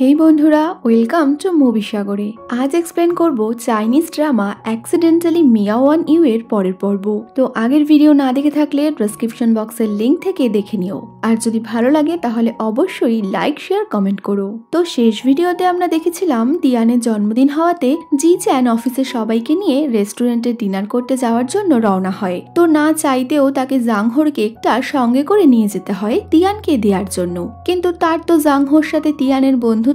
হেই বন্ধুরা, welcome to movie সাগরে। আজ এক্সপ্লেন করব চাইনিজ ড্রামা অ্যাক্সিডেন্টালি মিয়া ওয়ান ইউ এর পরের পর্ব। তো আগের ভিডিও না দেখে থাকলে ডেসক্রিপশন বক্সের লিংক থেকে দেখে নিও। আর যদি ভালো লাগে তাহলে অবশ্যই লাইক, শেয়ার, কমেন্ট করো। তো শেষ ভিডিওতে আমরা দেখেছিলাম তিয়ানের জন্মদিন হওয়াতে জি চ্যান অফিসের সবাইকে নিয়ে রেস্টুরেন্টে ডিনার করতে যাওয়ার জন্য রওনা হয়। তো না চাইতেও তাকে জাংহোর কেকটা সঙ্গে করে নিয়ে যেতে হয় তিয়ানকে দেওয়ার জন্য। কিন্তু তার তো জাংহোর সাথে তিয়ানের বন্ধুত্ব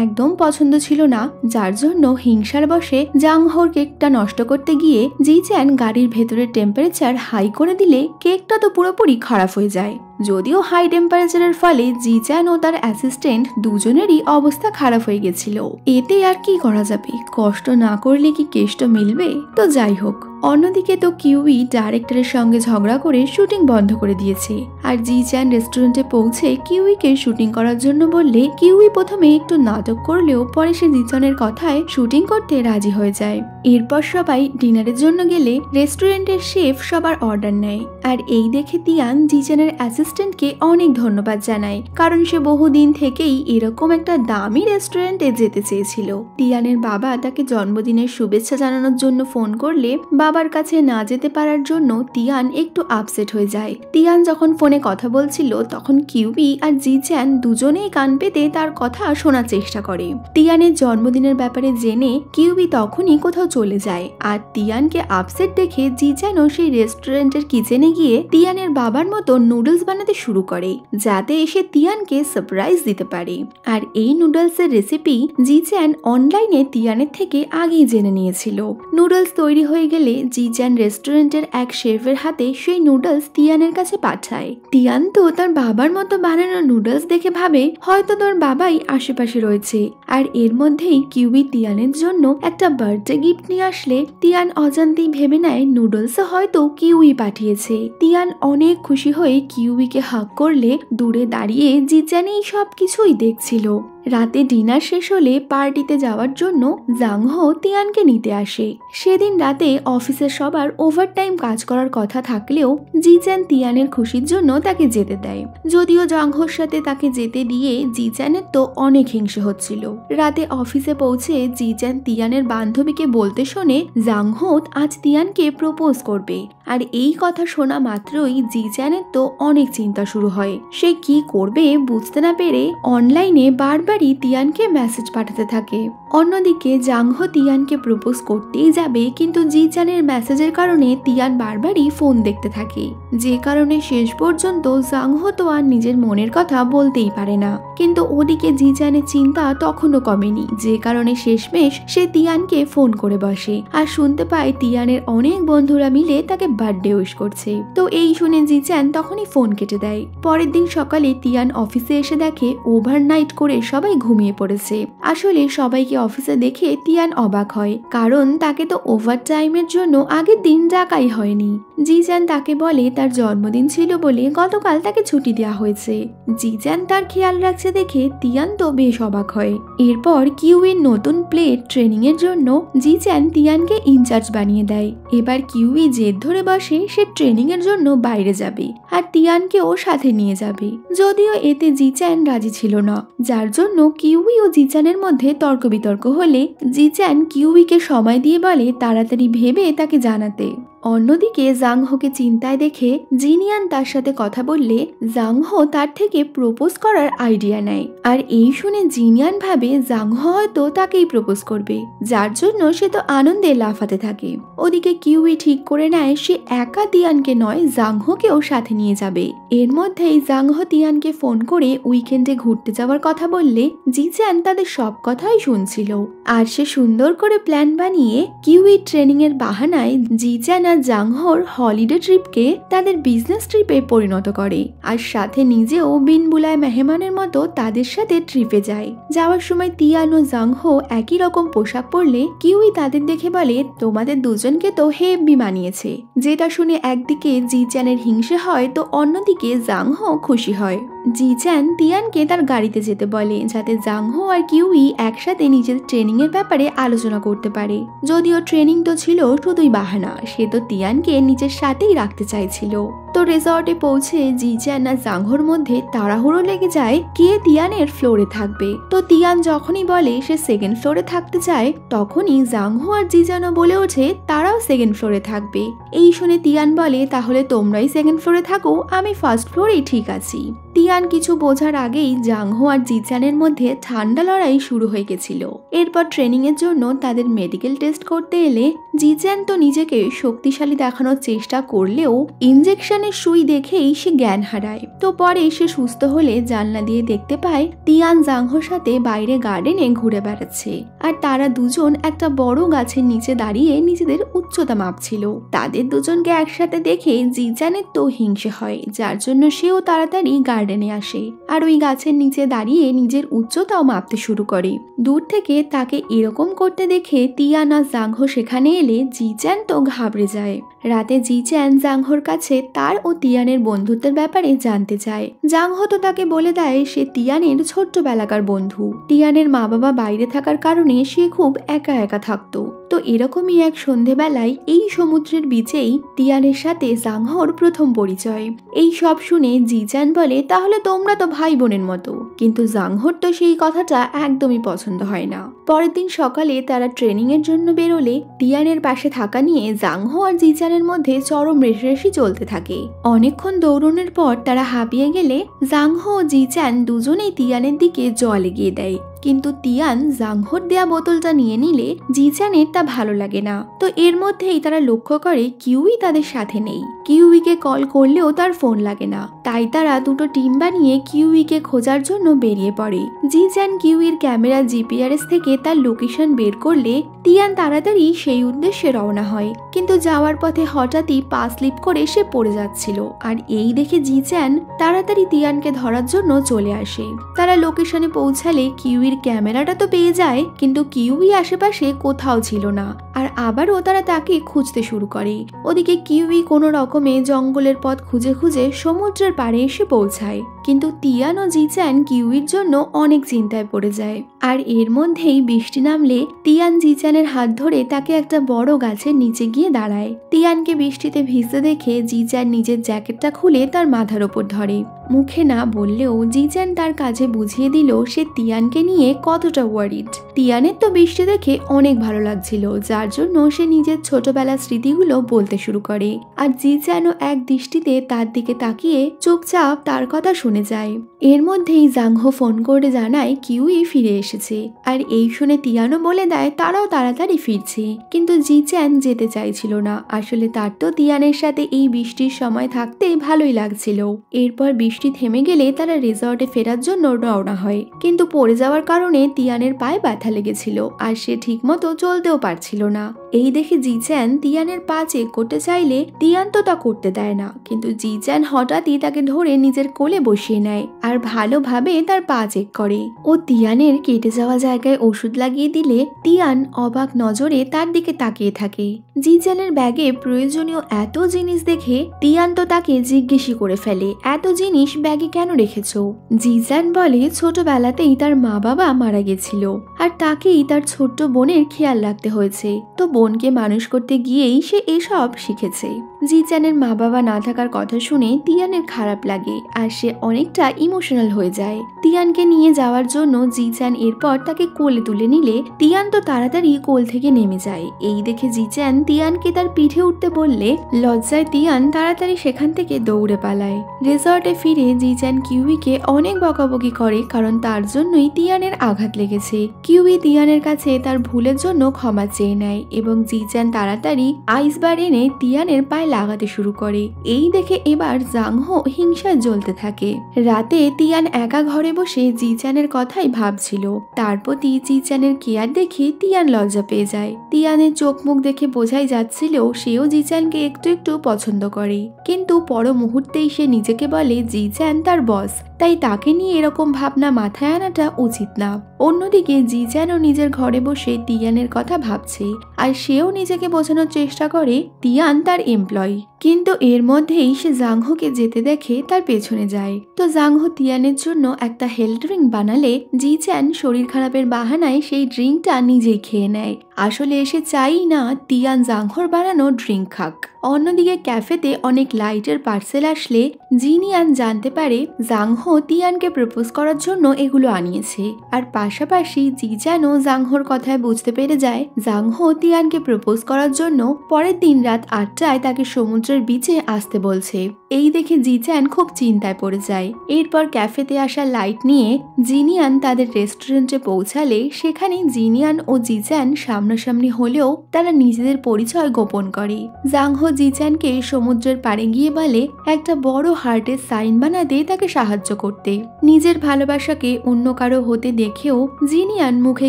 একদম পছন্দ ছিল না, যার জন্য হিংসার বশে জাংহোর কেকটা নষ্ট করতে গিয়ে জি চ্যান গাড়ির ভেতরের টেম্পারেচার হাই করে দিলে কেকটা তো পুরোপুরি খারাপ হয়ে যায়। যদিও হাই টেম্পারেচারের ফলে জি চ্যান ও তার অ্যাসিস্ট্যান্ট দুজনেরই অবস্থা খারাপ হয়ে গেছিল। এতে আর কি করা যাবে, কষ্ট না করলে কি কেষ্ট মিলবে। তো যাই হোক, অন্যদিকে তো কিউই ডাইরেক্টরের সঙ্গে ঝগড়া করে শুটিং বন্ধ করে দিয়েছে। আর জি চ্যান রেস্টুরেন্টে পৌঁছে কিউইকে শুটিং করার জন্য বললে কিউই প্রথমে একটু নাটক করলেও পরে সে জি চ্যানের কথায় শুটিং করতে রাজি হয়ে যায়। এরপর সবাই ডিনারের জন্য গেলে রেস্টুরেন্টের শেফ সবার অর্ডার নেয়। আর এই দেখে তিয়ান জি চ্যানের অ্যাসিস্ট্যান্টকে অনেক ধন্যবাদ জানায়, কারণ সে বহুদিন থেকেই এরকম একটা দামি রেস্টুরেন্টে যেতে চেয়েছিল। তিয়ানের বাবা তাকে জন্মদিনের শুভেচ্ছা জানানোর জন্য ফোন করলে বাবার কাছে না যেতে পারার জন্য তিয়ান একটু আপসেট হয়ে যায়। তিয়ান যখন ফোনে কথা বলছিল তখন কিউই আর জি চ্যান দুজনেই কান পেতে তার কথা শোনার চেষ্টা করে। তিয়ানের জন্মদিনের ব্যাপারে জেনে কিউই তখনই কোথাও চলে যায়। আর তিয়ানকে আপসেট দেখে জি চ্যানও সেই রেস্টুরেন্টের কিচেনে গিয়ে তিয়ানের বাবার মতো নুডলস বানাতে শুরু করে, যাতে এসে তিয়ানকে সারপ্রাইজ দিতে পারে। আর এই নুডলসের রেসিপি জি চ্যান অনলাইনে তিয়ানের থেকে আগেই জেনে নিয়েছিল। নুডলস তৈরি হয়ে গেলে জি চ্যান রেস্টুরেন্টের এক শেফের হাতে সেই নুডলস তিয়ানের কাছে পাঠায়। তিয়ান তো তার বাবার মতো বানানো নুডলস দেখে ভাবে হয়তো তোর বাবাই আশেপাশে রয়েছে। আর এর মধ্যেই কিউই তিয়ানের জন্য একটা বার্থডে গিফট নিয়ে আসলে তিয়ান অজান্তেই ভেবে নেয় নুডলসও হয়তো কিউই পাঠিয়েছে। তিয়ান অনেক খুশি হয়ে কিউইকে হাগ করলে দূরে দাঁড়িয়ে জি চ্যান এই সব কিছুই দেখছিল। রাতে ডিনার শেষ হলে পার্টিতে যাওয়ার জন্য জাংহো তিয়ানকে নিতে আসে। সেদিন রাতে অফিসের সবার ওভারটাইম কাজ করার কথা থাকলেও জি চ্যান তিয়ানের খুশির জন্য তাকে যেতে দেয়। যদিও জাংহোর সাথে তাকে যেতে দিয়ে জি চ্যানের তো অনেক হিংসে হচ্ছিল। রাতে অফিসে পৌঁছে জি চ্যান তিয়ানের বান্ধবীকে বলতে শোনে জাংহো আজ তিয়ানকে প্রপোজ করবে। আর এই কথা শোনা মাত্রই জি চ্যানের তো অনেক চিন্তা শুরু হয়। সে কি করবে বুঝতে না পেরে অনলাইনে বারবারই তিয়ানকে মেসেজ পাঠাতে থাকে। অন্যদিকে জাংহো তিয়ানকে প্রপোজ করতেই যাবে, কিন্তু জি চ্যানের মেসেজের কারণে তিয়ান বারবারই ফোন দেখতে থাকে, যে কারণে শেষ পর্যন্ত জাংহো তো আর নিজের মনের কথা বলতেই পারে না। কিন্তু ওদিকে জি চ্যানের চিন্তা তখনও কমেনি, যে কারণে শেষমেশ সে তিয়ানকে ফোন করে বসে। আর শুনতে পায় তিয়ানের অনেক বন্ধুরা মিলে তাকে বার্থডে উইশ করছে। তো এই শুনে জি চ্যান তখনই ফোন কেটে দেয়। পরের দিন সকালে তিয়ান অফিসে এসে দেখে ওভারনাইট করে সবাই ঘুমিয়ে পড়েছে। আসলে সবাইকে অফিসে দেখে তিয়ান অবাক হয়, কারণ তাকে তো ওভার টাইমের জন্য আগের দিন ডাকাই হয়নি। জি চ্যান তাকে বলে তার জন্মদিন ছিল বলে গতকাল তাকে ছুটি দেওয়া হয়েছে। জি চ্যান তার খেয়াল রাখছে দেখে তিয়ান তো বেশ অবাক হয়। এরপর কিউইর নতুন প্লে ট্রেনিং এর জন্য জি চ্যান তিয়ানকে ইনচার্জ বানিয়ে দেয়। এবার কিউই জেদ ধরে বসে সে ট্রেনিং এর জন্য বাইরে যাবে আর তিয়ানকেও সাথে নিয়ে যাবে। যদিও এতে জি চ্যান রাজি ছিল না, যার জন্য কিউই ও জি চ্যানের মধ্যে তর্ক বিতর্ক হলে জি চ্যান কিউইকে সময় দিয়ে বলে তাড়াতাড়ি ভেবে তাকে জানাতে। অন্যদিকে জাংহোকে চিন্তায় দেখে জিনিয়ান তার সাথে কথা বললে জাংহো তার থেকে প্রপোজ করার আইডিয়া নেয়। আর এই শুনে জিনিয়ান ভাবে জাংহো হয়তো তাকেই প্রপোজ করবে, যার জন্য সে তো আনন্দে লাফাতে থাকে। ওদিকে কিউই ঠিক করে নেয় সে একা তিয়ানকে নয় জাংহোকেও সাথে নিয়ে যাবে। এর মধ্যেই জাংহো তিয়ানকে ফোন করে উইকেন্ডে ঘুরতে যাওয়ার কথা বললে জি চ্যান তাদের সব কথাই শুনছিল। আর সে সুন্দর করে প্ল্যান বানিয়ে কিউই ট্রেনিং এর বাহানায় জি চ্যান জাংহোর হলিডে ট্রিপকে তাদের বিজনেস ট্রিপে পরিণত করে। আর সাথে নিজেও বিনবুলায় মেহমানের মতো তাদের সাথে ট্রিপে যায়। যাওয়ার সময় তিয়ান ও জাংহো একই রকম পোশাক পরলে কিউই তাদের দেখে বলে তোমাদের দুজনকে তো হেব্বি মানিয়েছে, যেটা শুনে একদিকে জি চ্যানের হিংসে হয় তো অন্যদিকে জাংহো খুশি হয়। জি চ্যান তিয়ানকে তার গাড়িতে যেতে বলে, যাতে জাংহো আর কিউই একসাথে নিজের ট্রেনিং এর ব্যাপারে আলোচনা করতে পারে। যদিও ট্রেনিং তো ছিল শুধুই বাহানা, সে তো তিয়ানকে নিজের সাথেই রাখতে চাইছিল। তো রিসর্টে পৌঁছে জিচ্যান আর জাংহোর মধ্যে তাড়াহুড়ো লেগে যায় কে তিয়ানের ফ্লোরে থাকবে। তো তিয়ান যখনই বলে সে সেকেন্ড ফ্লোরে থাকতে চায় তখনই জাংহো আর জিচ্যানও বলে ওঠে তারাও সেকেন্ড ফ্লোরে থাকবে। এই শুনে তিয়ান বলে তাহলে তোমরাই সেকেন্ড ফ্লোরে থাকো, আমি ফার্স্ট ফ্লোরেই ঠিক আছি। তিয়ান কিছু বোঝার আগেই জাংহো আর জিচ্যানের মধ্যে ঠান্ডা লড়াই শুরু হয়ে গেছিল। এরপর ট্রেনিং এর জন্য তাদের মেডিকেল টেস্ট করতে এলে জিচ্যান তো নিজেকে শক্তিশালী দেখানোর চেষ্টা করলেও ইনজেকশনের সুই দেখেই সে জ্ঞান হারায়। তো পরে সে সুস্থ হলে জানলা দিয়ে দেখতে পায় তিয়ান জাংহোর সাথে বাইরে গার্ডেনে ঘুরে বেড়াচ্ছে আর তারা দুজন একটা বড় গাছের নিচে দাঁড়িয়ে নিজেদের উচ্চতা মাপছিল। তাদের দুজনকে একসাথে দেখে জিচ্যানের তো হিংসে হয়, যার জন্য সেও তাড়াতাড়ি গার্ডেনে আসে আর ওই গাছের নিচে দাঁড়িয়ে নিজের উচ্চতাও মাপতে শুরু করে। দূর থেকে তাকে এরকম করতে দেখে তিয়ান আর জাংহো সেখানে এলে জিচ্যান তো ঘাবড়ে যায়। রাতে জিচ্যান জাংহোর কাছে তার ও তিয়ানের বন্ধুত্বের ব্যাপারে জানতে চায়। জাংহো তো তাকে বলে দেয় সে তিয়ানের ছোট্টবেলাকার বন্ধু। তিয়ানের মা বাবা বাইরে থাকার কারণে সে খুব একা একা থাকতো। তো এরকমই এক সন্ধেবেলায় এই সমুদ্রের বিচেই তিয়ানের সাথে জাংহোর প্রথম পরিচয়। এই সব শুনে জিচ্যান বলে তাহলে তোমরা তো ভাই বোনের মতো, কিন্তু জাংহোর তো সেই কথাটা একদমই পছন্দ হয় না। পরের দিন সকালে তারা ট্রেনিং এর জন্য বেরোলে তিয়ানের পাশে থাকা নিয়ে জাংহো আর জিচ্যানের মধ্যে চরম রেষারেষি চলতে থাকে। অনেকক্ষণ দৌড়নের পর তারা হাঁপিয়ে গেলে জাংহো ও জিচ্যান দুজনেই তিয়ানের দিকে জল এগিয়ে দেয়, কিন্তু তিয়ান জাংহোর দেয়া বোতলটা নিয়ে নিলে জিচ্যানের তা ভালো লাগে না। তো এর মধ্যেই তারা লক্ষ্য করে কিউই তাদের সাথে নেই। কিউইকে কল করলেও তার ফোন লাগে না, তাই তারা দুটো টিম বানিয়ে কিউইকে খোঁজার জন্য বেরিয়ে পড়ে। জিচ্যান কিউইর ক্যামেরা জিপিআরএস থেকে তার লোকেশন বের করলে তিয়ান তাড়াতাড়ি সেই উদ্দেশ্যে রওনা হয়, কিন্তু যাওয়ার পথে হঠাৎই পা স্লিপ করে সে পড়ে যাচ্ছিল আর এই দেখে জিচ্যান তাড়াতাড়ি তিয়ানকে ধরার জন্য চলে আসে। তারা লোকেশনে পৌঁছালে কিউইর ক্যামেরাটা তো পেয়ে যায়, কিন্তু কিউই আশেপাশে কোথাও ছিল না আর আবারও তারা তাকে খুঁজতে শুরু করে। ওদিকে কিউই কোনো রকমে জঙ্গলের পথ খুঁজে খুঁজে সমুদ্রের পাড়ে এসে পৌঁছায়, কিন্তু তিয়ান ও জিচ্যান কিউইর জন্য অনেক চিন্তায় পড়ে যায়। আর এর মধ্যেই বৃষ্টি নামলে তিয়ান জিচ্যানের হাত ধরে তাকে একটা বড় গাছের নিচে গিয়ে দাঁড়ায়। তিয়ানকে বৃষ্টিতে ভিজতে দেখে জিচ্যান নিজের জ্যাকেটটা খুলে তার মাথার ওপর ধরে। মুখে না বললেও জিচ্যান তার কাছে বুঝিয়ে দিল সে তিয়ানকে নিয়ে কতটা ওয়ারিড। তিয়ানের তো বৃষ্টি দেখে অনেক ভালো লাগছিল, যার জন্য সে নিজের ছোটবেলার স্মৃতিগুলো বলতে শুরু করে আর জিচ্যানও এক দৃষ্টিতে তার দিকে তাকিয়ে চুপচাপ তার কথা শুনে যায়। এর মধ্যেই জাংহো ফোন করে জানায় কিউই ফিরে এসেছে আর এই শুনে তিয়ানও বলে দেয় তারাও তাড়াতাড়ি ফিরছে, কিন্তু জিচ্যান যেতে চাইছিল না। আসলে তার তো তিয়ানের সাথে এই বৃষ্টির সময় থাকতে ভালোই লাগছিল। এরপর বৃষ্টি থেমে গেলে তারা রিসর্টে ফেরার জন্য রওনা হয়, কিন্তু পড়ে যাওয়ার কারণে তিয়ানের পায়ে ব্যথা লেগেছিল আর সে ঠিকমতো চলতেও পারছিল না। এই দেখে জিচ্যান তিয়ানের পা চেক করতে চাইলে তিয়ান তো তা করতে দেয় না, কিন্তু জিচ্যান হঠাৎই তাকে ধরে নিজের কোলে বসিয়ে নেয় আর ভালোভাবে তার পা চেক করে। ও তিয়ানের কেটে যাওয়া জায়গায় ওষুধ লাগিয়ে দিলে তিয়ান অবাক নজরে তার দিকে তাকিয়ে থাকে। জিচ্যানের ব্যাগে প্রয়োজনীয় এত জিনিস দেখে তিয়ান তো তাকে জিজ্ঞেসই করে ফেলে এত জিনিস ব্যাগে কেন রেখেছো? জিচ্যান বলে ছোটবেলাতেই তার মা বাবা মারা গেছিল আর তাকেই তার ছোট্ট বোনের খেয়াল রাখতে হয়েছে, তো বোনকে মানুষ করতে গিয়েই সে এসব শিখেছে। জিচ্যানের মা বাবা না থাকার কথা শুনে তিয়ানের খারাপ লাগে আর সে অনেকটা ইমোশনাল হয়ে যায়। তিয়ানকে নিয়ে যাওয়ার জন্য জিচ্যান এরপর তাকে কোলে তুলে নিলে তিয়ান তো তাড়াতাড়ি কোল থেকে নেমে যায়। এই দেখে জিচ্যান তিয়ানকে তার পিঠে উঠতে বললে লজ্জায় তিয়ান তাড়াতাড়ি সেখান থেকে দৌড়ে পালায়। রিসর্টে ফিরে জিচ্যান কিউইকে অনেক বকাবকি করে, কারণ তার জন্যই তিয়ানের আঘাত লেগেছে। কিউই তিয়ানের কাছে তার ভুলের জন্য ক্ষমা চেয়ে নেয় এবং জিচ্যান তাড়াতাড়ি আইসবার এনে তিয়ানের পায়ে লাগাতে শুরু করে। এই দেখে এবার জাংহো হিংসায় জ্বলতে থাকে। রাতে তিয়ান একা ঘরে বসে জিচ্যানের কথাই ভাবছিল। তার প্রতি জিচ্যানের কেয়ার দেখে তিয়ান লজ্জা পেয়ে যায়। তিয়ানের চোখ মুখ দেখে বোঝাই যাচ্ছিল সেও জিচ্যানকে একটু একটু পছন্দ করে, কিন্তু পর মুহূর্তেই সে নিজেকে বলে জিচ্যান তার বস, তাই তাকে নিয়ে এরকম ভাবনা মাথায় আনাটা উচিত না। অন্যদিকে জিচ্যানও নিজের ঘরে বসে তিয়ানের কথা ভাবছে আর সেও নিজেকে বোঝানোর চেষ্টা করে তিয়ান তার এমপ্লয়ি, কিন্তু এর মধ্যেই সে জাংহোকে যেতে দেখে তার পেছনে যায়। তো জাংহো তিয়ানের জন্য একটা হেলথ ড্রিঙ্ক বানালে জিচ্যান শরীর খারাপের বাহানায় সেই ড্রিঙ্কটা নিজেই খেয়ে নেয়। আসলে এসে চাই না তিয়ান জাংহোর বানানো ড্রিঙ্ক খাক। অন্যদিকে ক্যাফেতে অনেক লাইটের পার্সেল আসলে জিনিয়ান জানতে পারে জাংহো তিয়ানকে প্রপোজ করার জন্য এগুলো আনিয়েছে। আর পাশাপাশি জিচানও জাংহোর কথায় বুঝতে পেরে যায় জাংহো তিয়ানকে প্রপোজ করার জন্য পরের দিন রাত 8টায় তাকে সমুদ্রের বিচে আসতে বলছে। এই দেখে জিচান খুব চিন্তায় পড়ে যায়। এরপর ক্যাফেতে আসা লাইট নিয়ে জিনিয়ান তাদের রেস্টুরেন্টে পৌঁছালে সেখানে জিনিয়ান ও জিচান সামনাসামনি হলেও তারা নিজেদের পরিচয় গোপন করে। জাংহো জিচানকে সমুদ্রের পাড়ে গিয়ে বলে একটা বড় হার্টের সাইন বানাতে তাকে সাহায্য করতে। নিজের ভালোবাসাকে অন্য কারো হতে দেখেও জিনিয়ান মুখে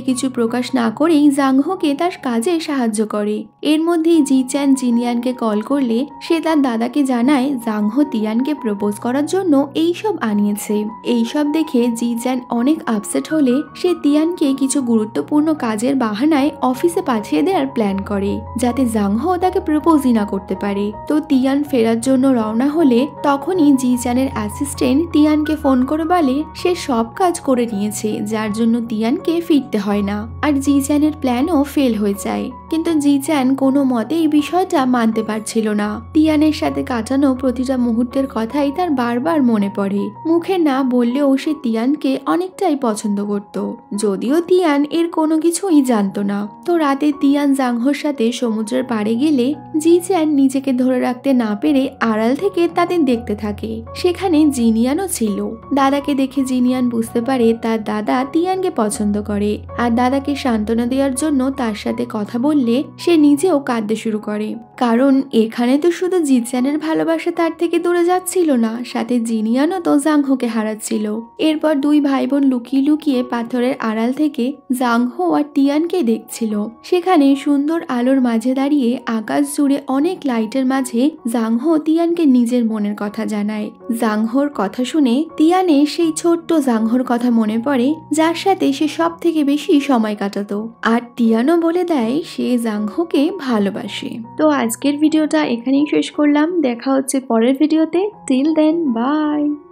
কিছু প্রকাশ না করেই জাংহোকে তার কাজে সাহায্য করে। এর মধ্যেই জিচান জিনিয়ানকে কল করলে সে তার দাদাকে জানায় জাংহো তিয়ানকে প্রপোজ করার জন্য এইসব আনিয়েছে। এইসব দেখে জিচান অনেক আপসেট হলে সে তিয়ানকে কিছু গুরুত্বপূর্ণ কাজের বাহানায় অফিসে পাঠিয়ে দেওয়ার প্ল্যান করে যাতে জাংহো তাকে প্রপোজই না করতে পারে। তো তিয়ান ফেরার জন্য রওনা হলে তখনই জিচানের অ্যাসিস্ট্যান্ট তিয়ানকে ফোন করে বলে সে সব কাজ করে নিয়েছে যার জন্য তিয়ানকে ফিরতে হয় না। আর জিচানের প্ল্যানও ফেল হয়ে যায়। কিন্তু জিচান কোনো মতে এই বিষয়টা মানতে পারছিল না। তিয়ানের সাথে কাটানো প্রতিটা মুহূর্তের কথাই তার বারবার মনে পড়ে। মুখে না বললেও সে তিয়ানকে অনেকটাই পছন্দ করত, যদিও তিয়ান এর কোনো কিছুই জানতো না। তো রাতে তিয়ান জাংহোর সাথে সমুদ্রের পাড়ে গেলে জিচান নিজেকে ধরে রাখতে না পেরে আড়াল থেকে তাদের দেখতে থাকে। সেখানে জিনিয়ানও ছিল। দাদাকে দেখে জিনিয়ান বুঝতে পারে তার দাদা তিয়ানকে পছন্দ করে আর দাদাকে সান্ত্বনা দেওয়ার জন্য তার সাথে কথা বললে সে নিজেও কাঁদতে শুরু করে। কারণ এখানে তো শুধু জিচানের ভালোবাসা তার থেকে দূরে যাচ্ছিল না, সাথে জিনিয়ানও তো জাংহোকে হারাচ্ছিল। এরপর দুই ভাই বোন লুকিয়ে লুকিয়ে পাথরের আড়াল থেকে জাংহো আর তিয়ানকে দেখছিল। সেখানে সুন্দর আলোর মাঝে দাঁড়িয়ে আকাশ জুড়ে অনেক লাইটের মাঝে জাংহো তিয়ানকে নিজের মনের কথা জানায়। জাংহোর কথা শুনে তিয়ানের সেই ছোট্ট জাংহোর কথা মনে পড়ে যার সাথে সে সব থেকে বেশি সময় কাটাতো। আর তিয়ানও বলে দেয় সে জাংহোকে ভালোবাসে। তো আজকের ভিডিওটা এখানেই শেষ করলাম। দেখা হচ্ছে পরের ভিডিওতে। Till then, by.